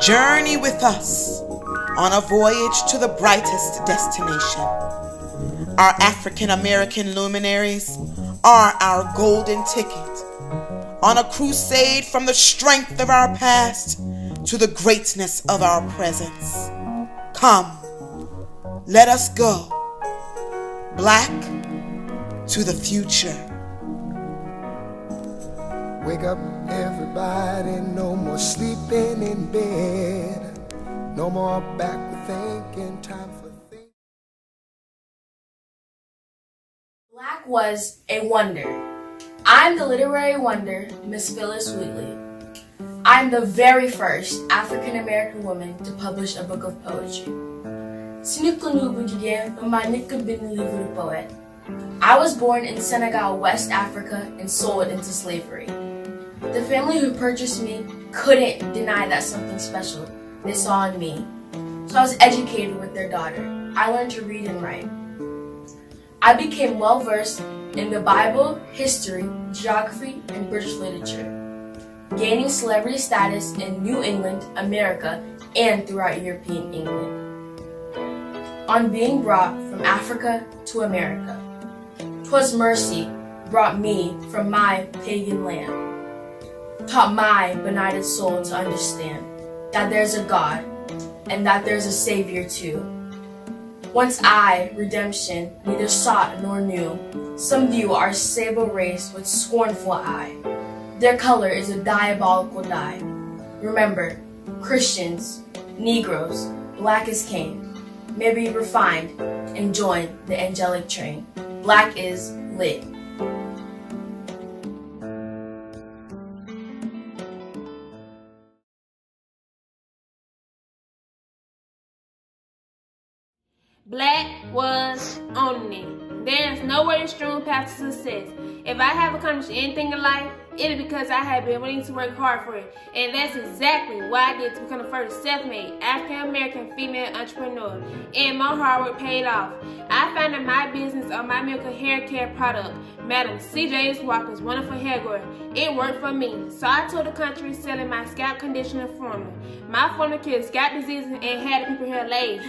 Journey with us on a voyage to the brightest destination. Our African American luminaries are our golden ticket on a crusade from the strength of our past to the greatness of our presence. Come, let us go, Black to the future. Wake up, everybody, no more sleeping in bed, no more backward thinking, time for thinking. Black was a wonder. I'm the literary wonder, Miss Phyllis Wheatley. I'm the very first African-American woman to publish a book of poetry. I was born in Senegal, West Africa, and sold into slavery. The family who purchased me couldn't deny that something special they saw in me. So I was educated with their daughter. I learned to read and write. I became well-versed in the Bible, history, geography, and British literature, gaining celebrity status in New England, America, and throughout European England. On being brought from Africa to America, 'twas mercy brought me from my pagan land, taught my benighted soul to understand that there's a God and that there's a Savior too. Once I, redemption, neither sought nor knew, some view our sable race with scornful eye. Their color is a diabolical dye. Remember, Christians, Negroes, Black is king, may be refined and join the angelic train. Black is lit. Black was on it. There's no way to strewn path to success. If I have accomplished anything in life, it is because I have been willing to work hard for it. And that's exactly what I did to become the first self-made African-American female entrepreneur. And my hard work paid off. I founded my business on my Miracle Hair Care product, Madam C.J.'s Walker's Wonderful Hair Growth. It worked for me. So I told the country selling my scalp conditioner formula. My formula cured scalp diseases and had the people hair laid.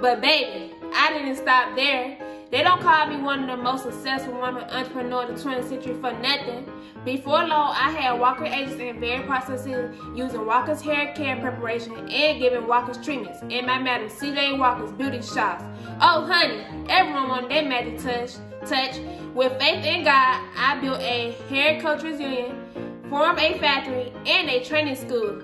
But baby, I didn't stop there. They don't call me one of the most successful women entrepreneurs of the 20th century for nothing. Before long, I had Walker agents in various processes using Walker's hair care preparation and giving Walker's treatments in my Madam C.J. Walker's beauty shops. Oh honey, everyone wanted that magic touch. With faith in God, I built a hair coaches union, formed a factory, and a training school.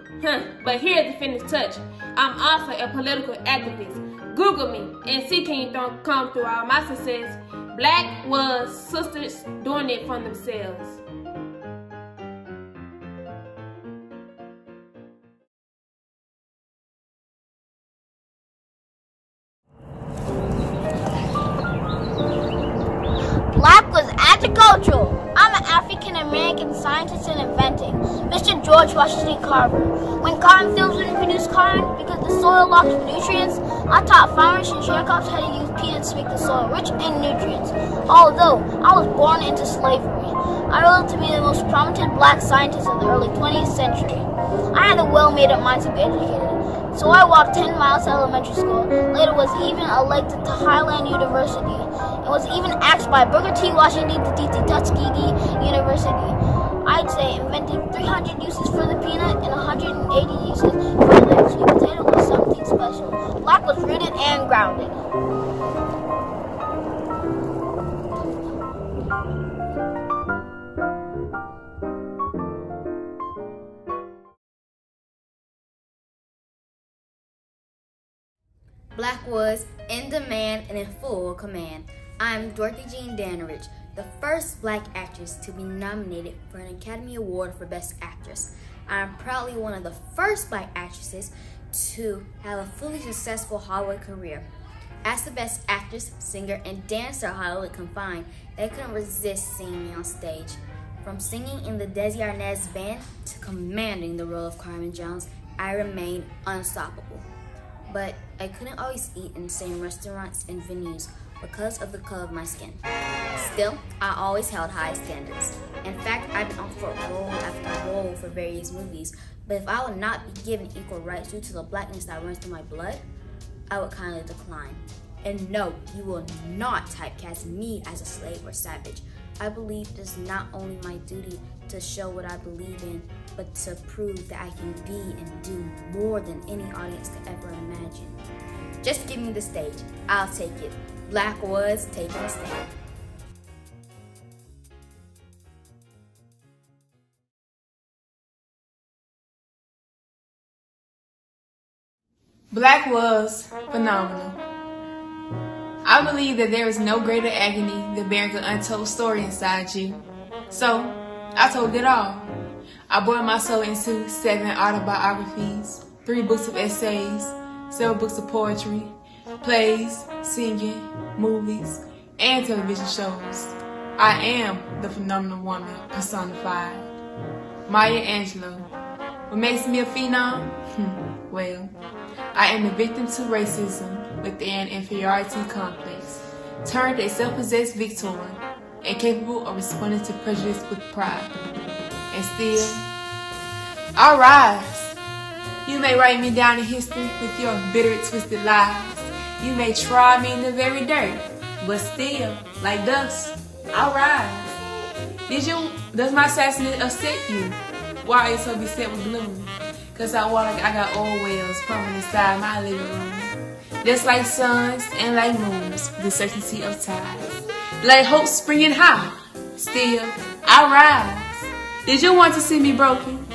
But here's the finished touch. I'm also a political activist. Google me and see can you don't come through all my success. Black was sisters doing it for themselves. Black was agricultural. I'm an African-American scientist and inventing. Mr. George Washington Carver. When cotton fields wouldn't produce cotton because the soil locked nutrients, I taught farmers and sharecroppers how to use peanuts to make the soil rich in nutrients. Although I was born into slavery, I rose to be the most prominent Black scientist in the early 20th century. I had a well-made-up mind to be educated. So I walked 10 miles to elementary school, later was even elected to Highland University, and was even asked by Booker T. Washington to teach at Tuskegee University. I'd say inventing 300 uses for the peanut and 180 uses for the sweet potato was something special. Black was rooted and grounded. Black was in demand and in full command. I'm Dorothy Jean Dannerich, the first Black actress to be nominated for an Academy Award for Best Actress. I'm proudly one of the first Black actresses to have a fully successful Hollywood career. As the Best Actress, Singer, and Dancer Hollywood confined, they couldn't resist seeing me on stage. From singing in the Desi Arnaz band to commanding the role of Carmen Jones, I remained unstoppable. But I couldn't always eat in the same restaurants and venues because of the color of my skin. Still, I always held high standards. In fact, I've been offered role after role for various movies, but if I would not be given equal rights due to the blackness that runs through my blood, I would kindly decline. And no, you will not typecast me as a slave or savage. I believe it is not only my duty to show what I believe in, but to prove that I can be and do more than any audience could ever imagine. Just give me the stage. I'll take it. Black was taking a stand. Black was phenomenal. I believe that there is no greater agony than bearing an untold story inside you. So, I told it all. I bore my soul into 7 autobiographies, 3 books of essays, several books of poetry, plays, singing, movies, and television shows. I am the phenomenal woman personified. Maya Angelou. What makes me a phenom? Well, I am a victim to racism with an inferiority complex, turned a self-possessed victor, and capable of responding to prejudice with pride. And still, I rise. You may write me down in history with your bitter, twisted lies. You may try me in the very dirt, but still, like dust, I rise. Does my assassinate upset you? Why are you so beset with gloom? Cause I walk like I got oil wells pumping inside my living room. Just like suns and like moons, the certainty of tides. Like hope springing high, still I rise. Did you want to see me broken?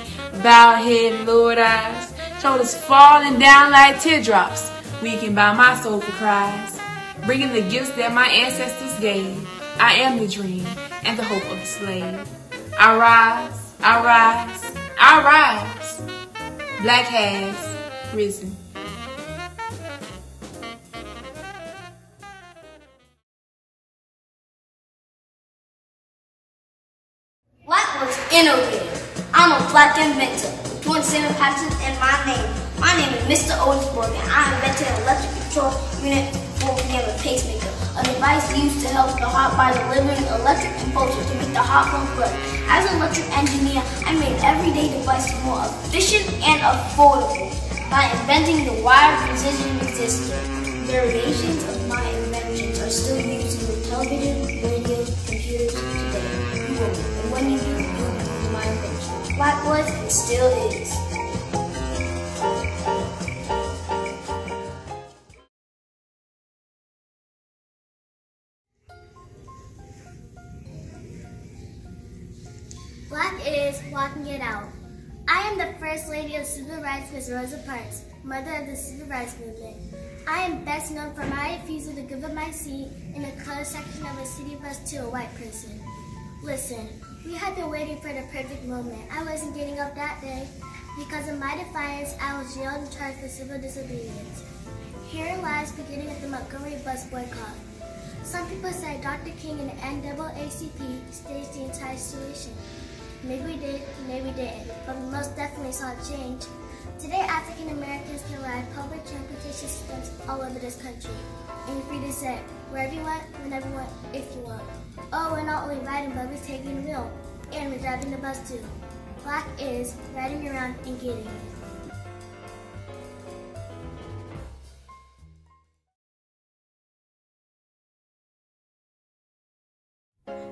Bowed head and lowered eyes, shoulders falling down like teardrops, weakened by my soulful cries. Bringing the gifts that my ancestors gave, I am the dream and the hope of the slave. I rise, I rise, I rise. Black has risen. Black was innovative. I'm a black inventor, doing center patches in my name. My name is Mr. Owensburg, and I invented an electric control unit for became a pacemaker, a device used to help the heart by delivering electric impulses to make the heart pump work. As an electric engineer, I made everyday devices more efficient and affordable by inventing the wire precision resistor. Variations of my inventions are still used in television, radio, computers today. And when you do, you'll use my invention. Black was and still is. Black is walking it out. I am the First Lady of Civil Rights, Ms. Rosa Parks, mother of the Civil Rights Movement. I am best known for my refusal to give up my seat in the colored section of a city bus to a white person. Listen, we had been waiting for the perfect moment. I wasn't getting up that day. Because of my defiance, I was jailed and charged for civil disobedience. Herein lies beginning of the Montgomery bus boycott. Some people say Dr. King and the NAACP staged the entire situation. Maybe we did, maybe we didn't, but we most definitely saw a change. Today, African Americans can ride public transportation systems all over this country. And you're free to sit wherever you want, whenever you want, if you want. Oh, we're not only riding, but we're taking the wheel. And we're driving the bus too. Black is riding around and getting it.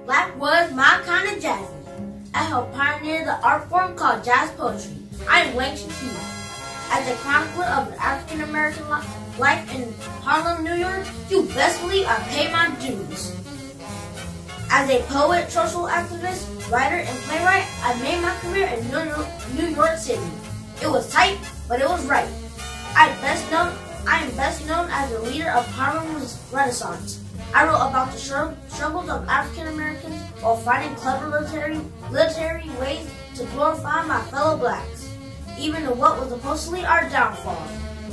Black was my kind of jazzy. I helped pioneer the art form called jazz poetry. I am Langston Hughes. As a chronicler of the African American life in Harlem, New York, you best believe I pay my dues. As a poet, social activist, writer, and playwright, I made my career in New York City. It was tight, but it was right. I am best known as the leader of Harlem's Renaissance. I wrote about the struggles of African Americans while fighting clever military ways to glorify my fellow blacks, even in what was supposedly our downfall.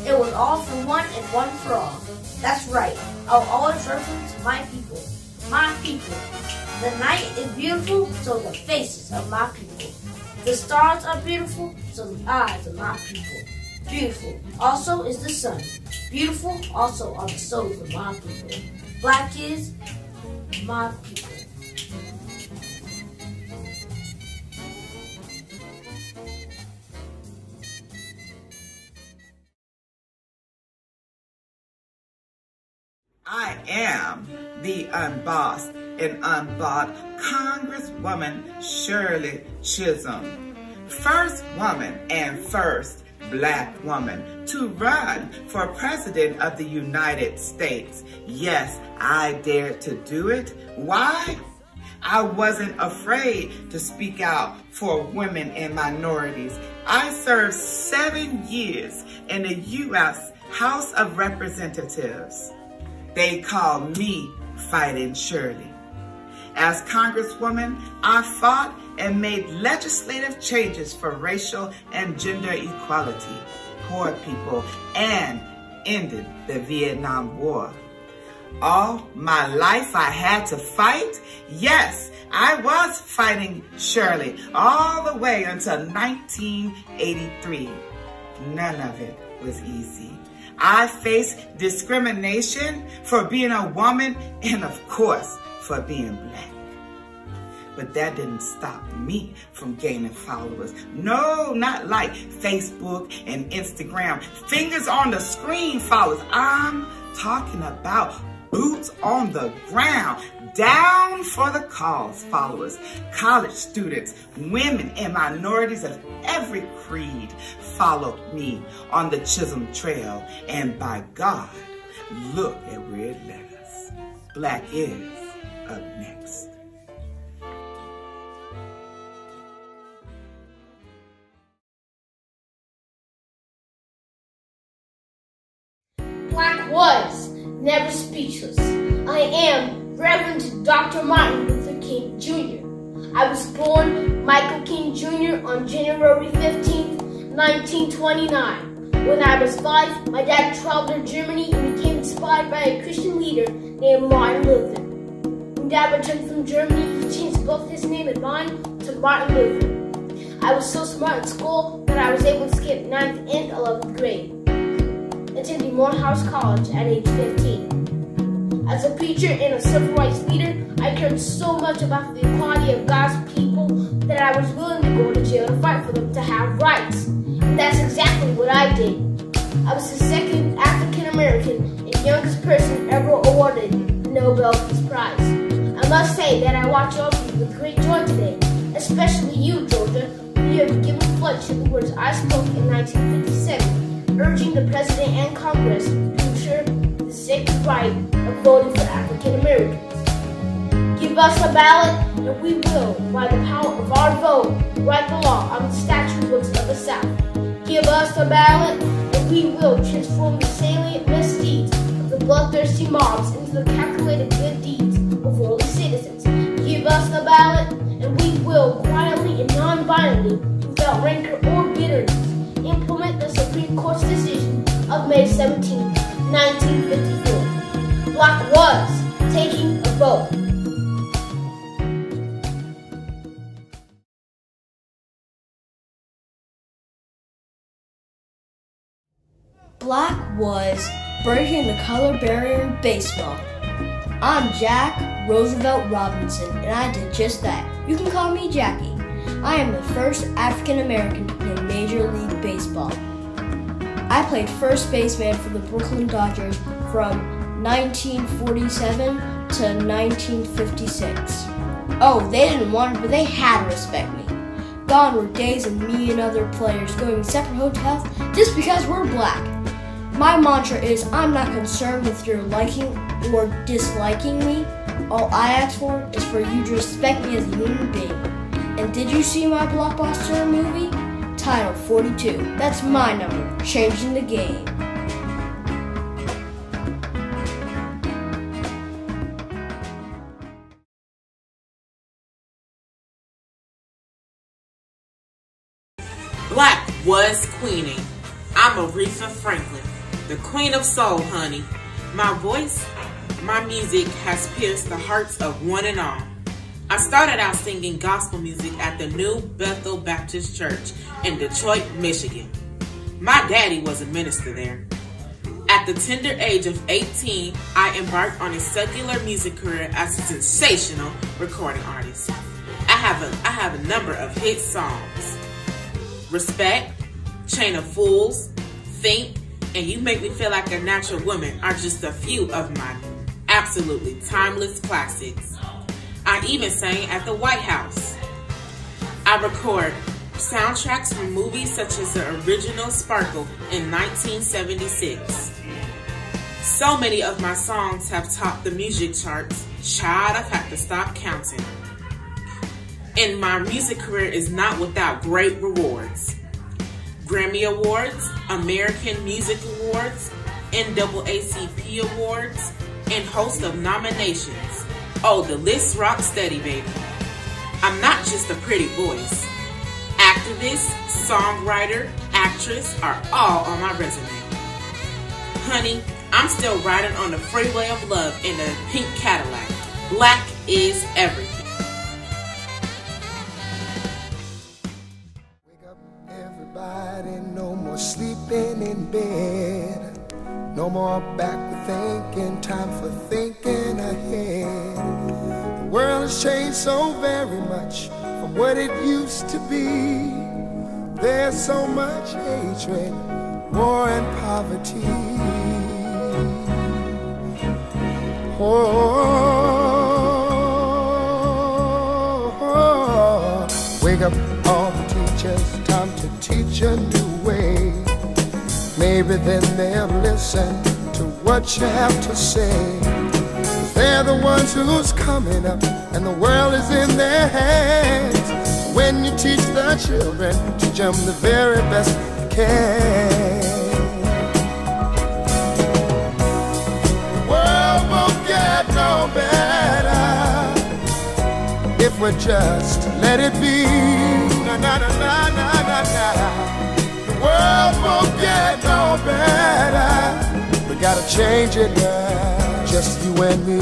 It was all for one and one for all. That's right, I'll always reference my people. My people. The night is beautiful, so the faces of my people. The stars are beautiful, so the eyes of my people. Beautiful also is the sun. Beautiful also are the souls of my people. Black is my people. I am the unbossed and unbought Congresswoman Shirley Chisholm, first woman and first Black woman to run for President of the United States. Yes, I dared to do it. Why? I wasn't afraid to speak out for women and minorities. I served 7 years in the U.S. House of Representatives. They call me Fighting Shirley. As Congresswoman, I fought and made legislative changes for racial and gender equality, poor people, and ended the Vietnam War. All my life I had to fight? Yes, I was fighting Shirley all the way until 1983. None of it was easy. I faced discrimination for being a woman and, of course, for being Black. But that didn't stop me from gaining followers. No, not like Facebook and Instagram. Fingers on the screen followers. I'm talking about boots on the ground, down for the cause followers. College students, women, and minorities of every creed followed me on the Chisholm Trail. And by God, look at where it led us. Black is up next. Black was never speechless. I am Reverend Dr. Martin Luther King Jr. I was born Michael King Jr. on January 15th, 1929. When I was 5, my dad traveled to Germany and became inspired by a Christian leader named Martin Luther. When Dad returned from Germany, he changed both his name and mine to Martin Luther. I was so smart in school that I was able to skip 9th and 11th grade. Attending Morehouse College at age 15. As a preacher and a civil rights leader, I cared so much about the equality of God's people that I was willing to go to jail to fight for them to have rights. And that's exactly what I did. I was the second African American and youngest person ever awarded the Nobel Peace Prize. I must say that I watch over you with great joy today, especially you, Georgia, who you have given flesh to the words I spoke in 1957. Urging the President and Congress to ensure the sacred right of voting for African Americans. Give us a ballot and we will, by the power of our vote, write the law on the statute books of the South. Give us a ballot and we will transform the salient misdeeds of the bloodthirsty mobs into the calculated good deeds of worldly citizens. Give us the ballot and we will, quietly and non-violently, without rancor or bitterness, implement the Supreme Court's decision of May 17, 1954. Black was taking a vote. Black was breaking the color barrier in baseball. I'm Jack Roosevelt Robinson, and I did just that. You can call me Jackie. I am the first African American in Major League Baseball. I played first baseman for the Brooklyn Dodgers from 1947 to 1956. Oh, they didn't want it, but they had to respect me. Gone were days of me and other players going to separate hotels just because we're Black. My mantra is I'm not concerned with your liking or disliking me. All I ask for is for you to respect me as a human being. And did you see my blockbuster movie? Titled 42. That's my number, changing the game. Black was queening. I'm Aretha Franklin, the queen of soul, honey. My voice, my music has pierced the hearts of one and all. I started out singing gospel music at the New Bethel Baptist Church in Detroit, Michigan. My daddy was a minister there. At At the tender age of 18, I embarked on a secular music career as a sensational recording artist. I have a number of hit songs. Respect, Chain of Fools, Think, and You Make Me Feel Like a Natural Woman are just a few of my absolutely timeless classics. I even sang at the White House. I record soundtracks from movies such as the original Sparkle in 1976. So many of my songs have topped the music charts, child, I've had to stop counting. And my music career is not without great rewards. Grammy Awards, American Music Awards, NAACP Awards, and host of nominations. Oh, the list rocks steady, baby. I'm not just a pretty voice. Activist, songwriter, actress are all on my resume. Honey, I'm still riding on the freeway of love in a pink Cadillac. Black is everything. Wake up, everybody, no more sleeping in bed. No more backward thinking, time for thinking ahead. The world has changed so very much from what it used to be. There's so much hatred, war and poverty. Oh, wake up all the teachers, time to teach a new way. Maybe then they'll listen to what you have to say. They're the ones who's coming up, and the world is in their hands. When you teach the children, teach them the very best you can. The world won't get no better if we just let it be. Na na na na na na na. The world won't get no better. We gotta change it now, just you and me.